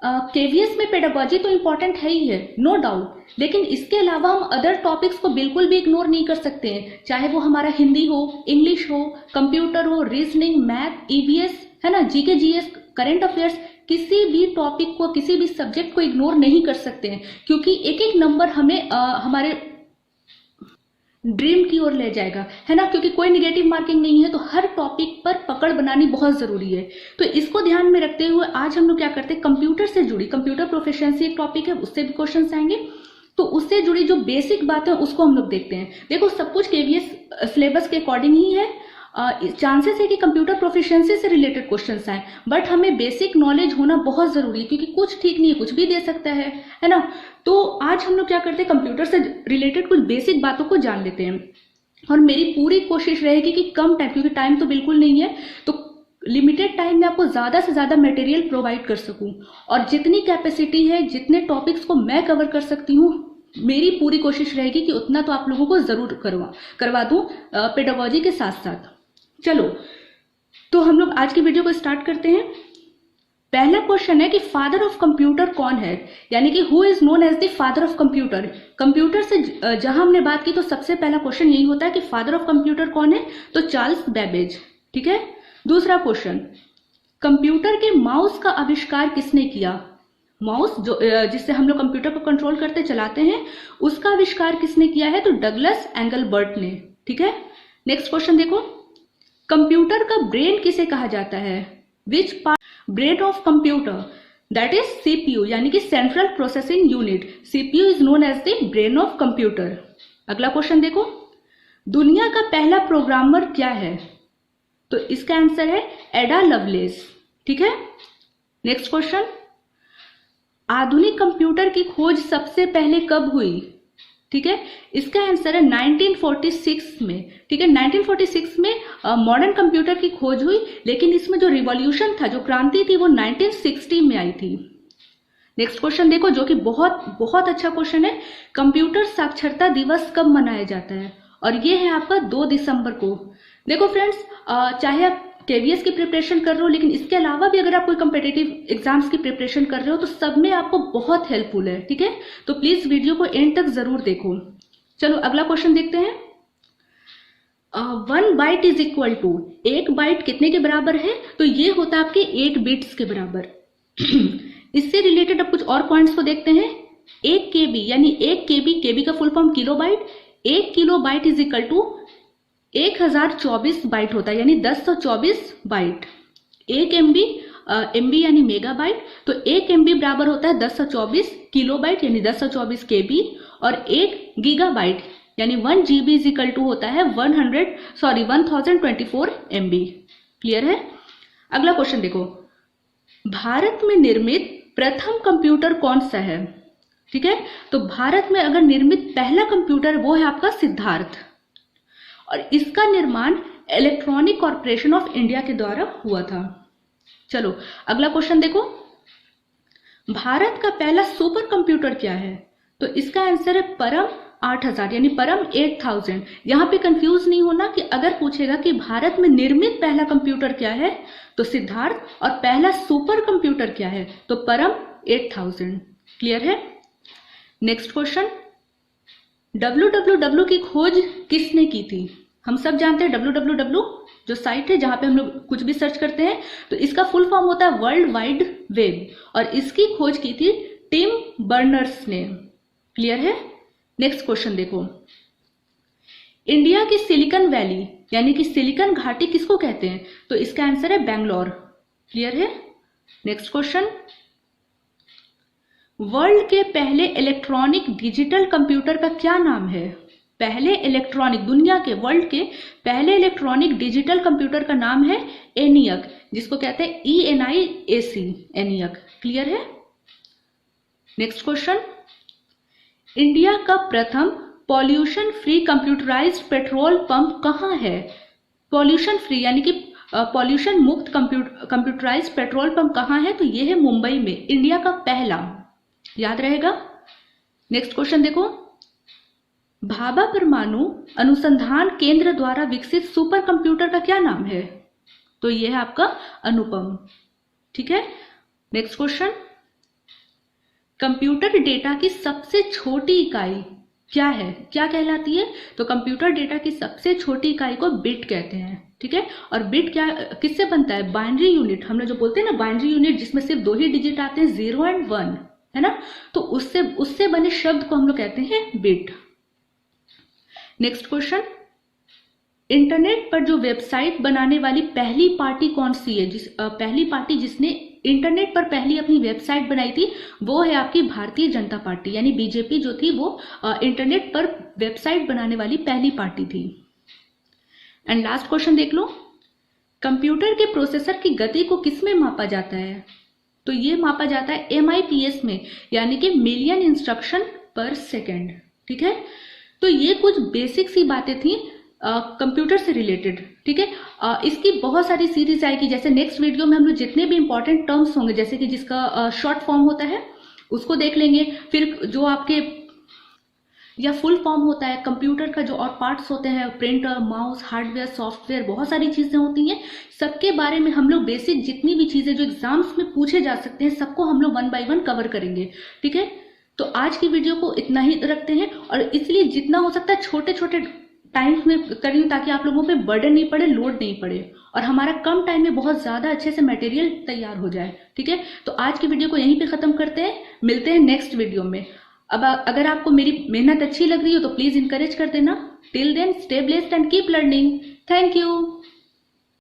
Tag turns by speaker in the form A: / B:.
A: KVS में pedagogy तो important है ही है, नो डाउट, लेकिन इसके अलावा हम अदर टॉपिक्स को बिल्कुल भी इग्नोर नहीं कर सकते हैं, चाहे वो हमारा हिंदी हो, इंग्लिश हो, कंप्यूटर हो, रीजनिंग, मैथ, ईवीएस, है ना, जीके जीएस, करंट अफेयर्स, किसी भी टॉपिक को, किसी भी सब्जेक्ट को इग्नोर नहीं कर सकते हैं, क्योंकि एक एक नंबर हमें हमारे ड्रीम की ओर ले जाएगा, है ना, क्योंकि कोई निगेटिव मार्किंग नहीं है, तो हर टॉपिक पर पकड़ बनानी बहुत जरूरी है। तो इसको ध्यान में रखते हुए आज हम लोग क्या करते हैं, कंप्यूटर से जुड़ी, कंप्यूटर प्रोफिशिएंसी एक टॉपिक है, उससे भी क्वेश्चन आएंगे, तो उससे जुड़ी जो बेसिक बातें उसको हम लोग देखते हैं। देखो सब कुछ केवीएस सिलेबस के अकॉर्डिंग ही है, चांसेस है कि कंप्यूटर प्रोफिशिएंसी से रिलेटेड क्वेश्चंस आए, बट हमें बेसिक नॉलेज होना बहुत जरूरी है, क्योंकि कुछ ठीक नहीं है, कुछ भी दे सकता है ना। तो आज हम लोग क्या करते हैं, कंप्यूटर से रिलेटेड कुछ बेसिक बातों को जान लेते हैं, और मेरी पूरी कोशिश रहेगी कि कम टाइम, क्योंकि टाइम तो बिल्कुल नहीं है, तो लिमिटेड टाइम में आपको ज्यादा से ज्यादा मटेरियल प्रोवाइड कर सकूं, और जितनी कैपेसिटी है, जितने टॉपिक्स को मैं कवर कर सकती हूँ, मेरी पूरी कोशिश रहेगी कि उतना तो आप लोगों को जरूर करवा दूं पेडागोजी के साथ साथ। चलो तो हम लोग आज की वीडियो को स्टार्ट करते हैं। पहला क्वेश्चन है कि फादर ऑफ कंप्यूटर कौन है, यानी कि who is known as the father of computer. Computer से जहां हमने बात की तो सबसे पहला क्वेश्चन यही होता है कि फादर ऑफ कंप्यूटर कौन है, तो चार्ल्स बेबेज, ठीक है। दूसरा क्वेश्चन, कंप्यूटर के माउस का आविष्कार किसने किया। माउस जो जिससे हम लोग कंप्यूटर को कंट्रोल करते चलाते हैं, उसका आविष्कार किसने किया है, तो डगलस एंगलबर्ट ने, ठीक है। नेक्स्ट क्वेश्चन देखो, कंप्यूटर का ब्रेन किसे कहा जाता है, which part brain of computer, that is CPU, यानी कि central processing unit, CPU is known as the brain of computer. अगला क्वेश्चन देखो, दुनिया का पहला प्रोग्रामर क्या है, तो इसका आंसर है एडा लवलेस, ठीक है। नेक्स्ट क्वेश्चन, आधुनिक कंप्यूटर की खोज सबसे पहले कब हुई, ठीक है, इसका आंसर है 1946 में, ठीक है। 1946 में मॉडर्न कंप्यूटर की खोज हुई, लेकिन इसमें जो रिवॉल्यूशन था, जो क्रांति थी, वो 1960 में आई थी। नेक्स्ट क्वेश्चन देखो, जो कि बहुत बहुत अच्छा क्वेश्चन है, कंप्यूटर साक्षरता दिवस कब मनाया जाता है, और ये है आपका 2 दिसंबर को। देखो फ्रेंड्स, चाहे आप केवीएस की प्रिपरेशन कर रहे हो, लेकिन इसके अलावा भी अगर आप कोई कम्पिटेटिव एग्जाम्स की प्रिपरेशन कर रहे हो, तो सब में आपको बहुत हेल्पफुल है, ठीक है। तो प्लीज वीडियो को एंड तक जरूर देखो। चलो अगला क्वेश्चन देखते हैं। 1 byte is equal to, 1 byte कितने के बराबर है, तो ये होता है आपके 8 बिट्स के बराबर। इससे रिलेटेड अब कुछ और पॉइंट्स को देखते हैं। 1 केबी यानी 1 केबी, केबी का full form kilobyte, 1 kilobyte is equal to 1024 byte होता है, यानी 1024 बाइट। 1 एमबी, एमबी यानी मेगा बाइट, तो 1 एमबी बराबर होता है 1024 किलो बाइट, यानी 1024 केबी, और 1 गीगा बाइट यानी 1 जीबी इज इक्वल टू होता है 1024 एमबी। क्लियर है। अगला क्वेश्चन देखो, भारत में निर्मित प्रथम कंप्यूटर कौन सा है, ठीक है। तो भारत में अगर निर्मित पहला कंप्यूटर, वो है आपका सिद्धार्थ, और इसका निर्माण इलेक्ट्रॉनिक कॉर्पोरेशन ऑफ इंडिया के द्वारा हुआ था। चलो अगला क्वेश्चन देखो, भारत का पहला सुपर कंप्यूटर क्या है, तो इसका आंसर है परम 8000, यानी परम 8000। यहां पे कंफ्यूज नहीं होना कि अगर पूछेगा कि भारत में निर्मित पहला कंप्यूटर क्या है, तो सिद्धार्थ, और पहला सुपर कंप्यूटर क्या है, तो परम 8000। क्लियर है। नेक्स्ट क्वेश्चन, www की खोज किसने की थी। हम सब जानते हैं www जो साइट है जहां पे हम लोग कुछ भी सर्च करते हैं, तो इसका फुल फॉर्म होता है वर्ल्ड वाइड वेब, और इसकी खोज की थी टिम बर्नर्स ने। क्लियर है। नेक्स्ट क्वेश्चन देखो, इंडिया की सिलिकॉन वैली यानी कि सिलिकॉन घाटी किसको कहते हैं, तो इसका आंसर है बेंगलोर। क्लियर है। नेक्स्ट क्वेश्चन, वर्ल्ड के पहले इलेक्ट्रॉनिक डिजिटल कंप्यूटर का क्या नाम है। पहले इलेक्ट्रॉनिक, दुनिया के, वर्ल्ड के पहले इलेक्ट्रॉनिक डिजिटल कंप्यूटर का नाम है एनियक, जिसको कहते हैं ENIAC, एनियक। क्लियर है। नेक्स्ट क्वेश्चन, इंडिया का प्रथम pollution free computerised petrol pump कहाँ है। पॉल्यूशन फ्री यानी कि पॉल्यूशन मुक्त कंप्यूटराइज्ड पेट्रोल पंप कहाँ है, तो ये है मुंबई में, इंडिया का पहला, याद रहेगा। नेक्स्ट क्वेश्चन देखो, भाभा परमाणु अनुसंधान केंद्र द्वारा विकसित सुपर कंप्यूटर का क्या नाम है, तो यह है आपका अनुपम। ठीक है। नेक्स्ट क्वेश्चन, कंप्यूटर डेटा की सबसे छोटी इकाई क्या है, क्या कहलाती है? तो कंप्यूटर डेटा की सबसे छोटी इकाई को बिट कहते हैं, ठीक है। और बिट क्या, किससे बनता है? बाइनरी यूनिट, हम लोग जो बोलते हैं ना बाइनरी यूनिट, जिसमें सिर्फ 2 ही डिजिट आते हैं, 0 और 1, है ना। तो उससे बने शब्द को हम लोग कहते हैं बिट। नेक्स्ट क्वेश्चन, इंटरनेट पर जो वेबसाइट बनाने वाली पहली पार्टी कौन सी है? पहली पार्टी जिसने इंटरनेट पर पहली अपनी वेबसाइट बनाई थी वो है आपकी भारतीय जनता पार्टी, यानी बीजेपी जो थी वो इंटरनेट पर वेबसाइट बनाने वाली पहली पार्टी थी। एंड लास्ट क्वेश्चन देख लो, कंप्यूटर के प्रोसेसर की गति को किसमें मापा जाता है? तो ये मापा जाता है MIPS में, यानी कि मिलियन इंस्ट्रक्शन पर सेकेंड, ठीक है। तो ये कुछ बेसिक सी बातें थी कंप्यूटर से रिलेटेड, ठीक है। इसकी बहुत सारी सीरीज आएगी, जैसे नेक्स्ट वीडियो में हम लोग जितने भी इंपॉर्टेंट टर्म्स होंगे, जैसे कि जिसका शॉर्ट फॉर्म होता है उसको देख लेंगे, फिर जो आपके या फुल फॉर्म होता है कंप्यूटर का, जो और पार्ट्स होते हैं, प्रिंटर, माउस, हार्डवेयर, सॉफ्टवेयर, बहुत सारी चीजें होती हैं, सबके बारे में हम लोग बेसिक जितनी भी चीजें जो एग्जाम्स में पूछे जा सकते हैं सबको हम लोग 1 by 1 कवर करेंगे, ठीक है। तो आज की वीडियो को इतना ही रखते हैं, और इसलिए जितना हो सकता है छोटे छोटे टाइम्स में करिए ताकि आप लोगों पे बर्डन नहीं पड़े, लोड नहीं पड़े, और हमारा कम टाइम में बहुत ज्यादा अच्छे से मटेरियल तैयार हो जाए, ठीक है। तो आज की वीडियो को यहीं पे खत्म करते हैं, मिलते हैं नेक्स्ट वीडियो में। अब अगर आपको मेरी मेहनत अच्छी लग रही हो तो प्लीज इंकरेज कर देना। Till then stay blessed and keep learning. Thank you.